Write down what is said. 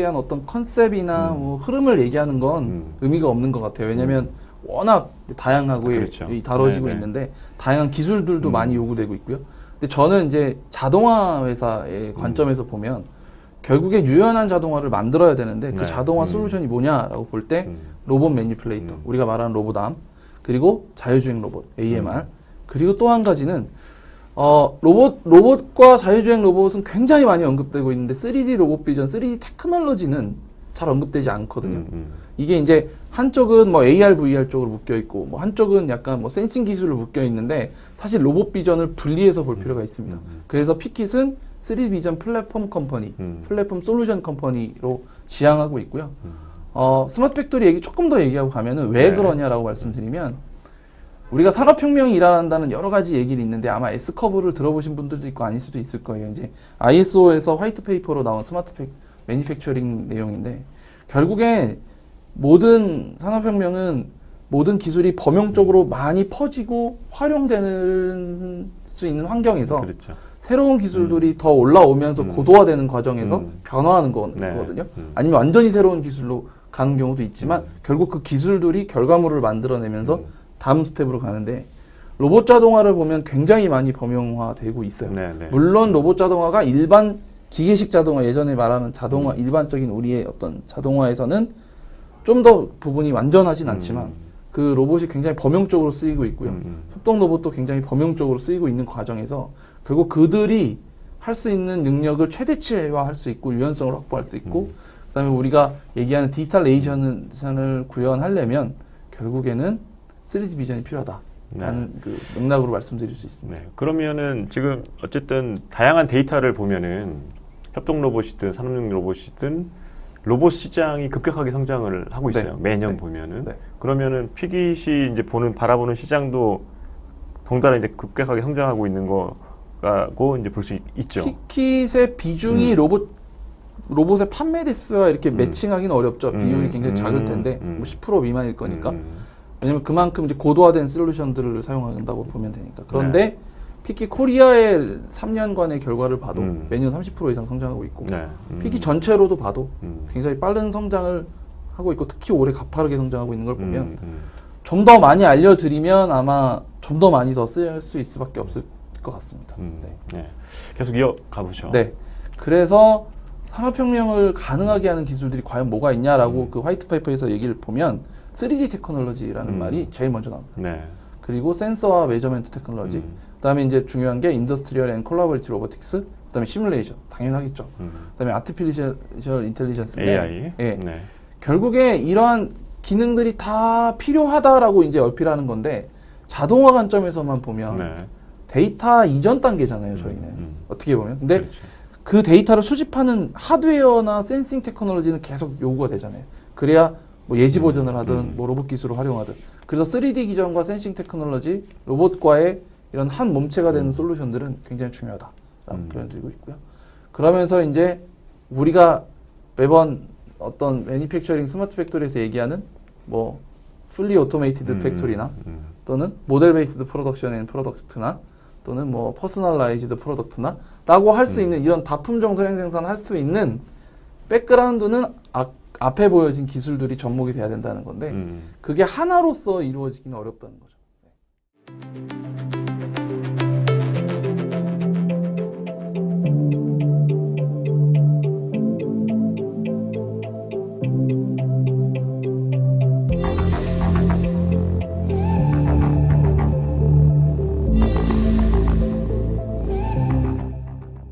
대한 어떤 컨셉이나 뭐 흐름을 얘기하는 건 의미가 없는 것 같아요. 왜냐하면 워낙 다양하고 그렇죠. 다뤄지고 네네. 있는데 다양한 기술들도 많이 요구되고 있고요. 근데 저는 이제 자동화 회사의 관점에서 보면 결국에 유연한 자동화를 만들어야 되는데 그 네. 자동화 솔루션이 뭐냐라고 볼 때 로봇 매니플레이터, 우리가 말하는 로봇암, 그리고 자율주행 로봇, AMR, 그리고 또 한 가지는 로봇과 자율주행 로봇은 굉장히 많이 언급되고 있는데 3D 로봇 비전, 3D 테크놀로지는 잘 언급되지 않거든요. 이게 이제 한쪽은 뭐 AR, VR 쪽으로 묶여 있고, 뭐 한쪽은 약간 뭐 센싱 기술로 묶여 있는데 사실 로봇 비전을 분리해서 볼 필요가 있습니다. 그래서 피킷은 3D 비전 플랫폼 컴퍼니, 플랫폼 솔루션 컴퍼니로 지향하고 있고요. 스마트 팩토리 얘기 조금 더 얘기하고 가면은 왜 그러냐라고 말씀드리면 우리가 산업혁명이 일어난다는 여러 가지 얘기를 있는데 아마 S커브를 들어보신 분들도 있고 아닐 수도 있을 거예요. 이제 ISO에서 화이트 페이퍼로 나온 스마트 매니팩처링 내용인데 결국에 모든 산업혁명은 모든 기술이 범용적으로 많이 퍼지고 활용되는 수 있는 환경에서 그렇죠. 새로운 기술들이 더 올라오면서 고도화되는 과정에서 변화하는 거거든요. 아니면 완전히 새로운 기술로 가는 경우도 있지만 결국 그 기술들이 결과물을 만들어내면서 다음 스텝으로 가는데 로봇 자동화를 보면 굉장히 많이 범용화되고 있어요. 물론 로봇 자동화가 일반 기계식 자동화, 예전에 말하는 자동화, 일반적인 우리의 어떤 자동화에서는 좀 더 부분이 완전하진 않지만 그 로봇이 굉장히 범용적으로 쓰이고 있고요. 협동 로봇도 굉장히 범용적으로 쓰이고 있는 과정에서 결국 그들이 할 수 있는 능력을 최대치화할 수 있고 유연성을 확보할 수 있고 그다음에 우리가 얘기하는 디지털레이션을 구현하려면 결국에는 3D 비전이 필요하다라는 그 맥락으로 말씀드릴 수 있습니다. 네. 그러면은 지금 어쨌든 다양한 데이터를 보면은 협동 로봇이든 산업용 로봇이든 로봇 시장이 급격하게 성장을 하고 있어요. 매년 보면은. 그러면은 피깃이 이제 바라보는 시장도 덩달아 이제 급격하게 성장하고 있는 거라고 이제 볼 수 있죠. 피깃의 비중이 로봇의 판매 대수와 이렇게 매칭하기는 어렵죠. 비율이 굉장히 작을 텐데 뭐 10% 미만일 거니까. 왜냐면 그만큼 이제 고도화된 솔루션들을 사용한다고 보면 되니까. 그런데 피깃 코리아의 3년간의 결과를 봐도 매년 30% 이상 성장하고 있고 피깃 전체로도 봐도 굉장히 빠른 성장을 하고 있고 특히 올해 가파르게 성장하고 있는 걸 보면 좀 더 많이 알려드리면 아마 좀 더 많이 더 쓸 수 있을 수밖에 없을 것 같습니다. 계속 이어가 보죠. 네. 그래서 산업혁명을 가능하게 하는 기술들이 과연 뭐가 있냐라고 그 화이트 페이퍼에서 얘기를 보면 3D 테크놀로지라는 말이 제일 먼저 나옵니다. 그리고 센서와 메저먼트 테크놀로지, 그다음에 이제 중요한 게 인더스트리얼 앤 콜라보레이티브 로보틱스, 그다음에 시뮬레이션 당연하겠죠. 그다음에 아티피셜 인텔리전스인데 AI. 결국에 이러한 기능들이 다 필요하다라고 이제 어필하는 건데 자동화 관점에서만 보면 데이터 이전 단계잖아요. 저희는 어떻게 보면. 근데 그 데이터를 수집하는 하드웨어나 센싱 테크놀로지는 계속 요구가 되잖아요. 그래야 뭐 예지 보전을 하든 뭐 로봇 기술을 활용하든. 그래서 3D 기전과 센싱 테크놀로지, 로봇과의 이런 한 몸체가 되는 솔루션들은 굉장히 중요하다라는 표현을 드리고 있고요. 그러면서 이제 우리가 매번 어떤 매니팩처링 스마트 팩토리에서 얘기하는 뭐 풀리 오토메이티드 팩토리나 또는 모델 베이스드 프로덕션 앤 프로덕트나 또는 뭐 퍼스널라이즈드 프로덕트나 라고 할 수 있는 이런 다품종 선행 생산할 수 있는 백그라운드는 앞에 보여진 기술들이 접목이 돼야 된다는 건데 그게 하나로서 이루어지기는 어렵다는 거예요.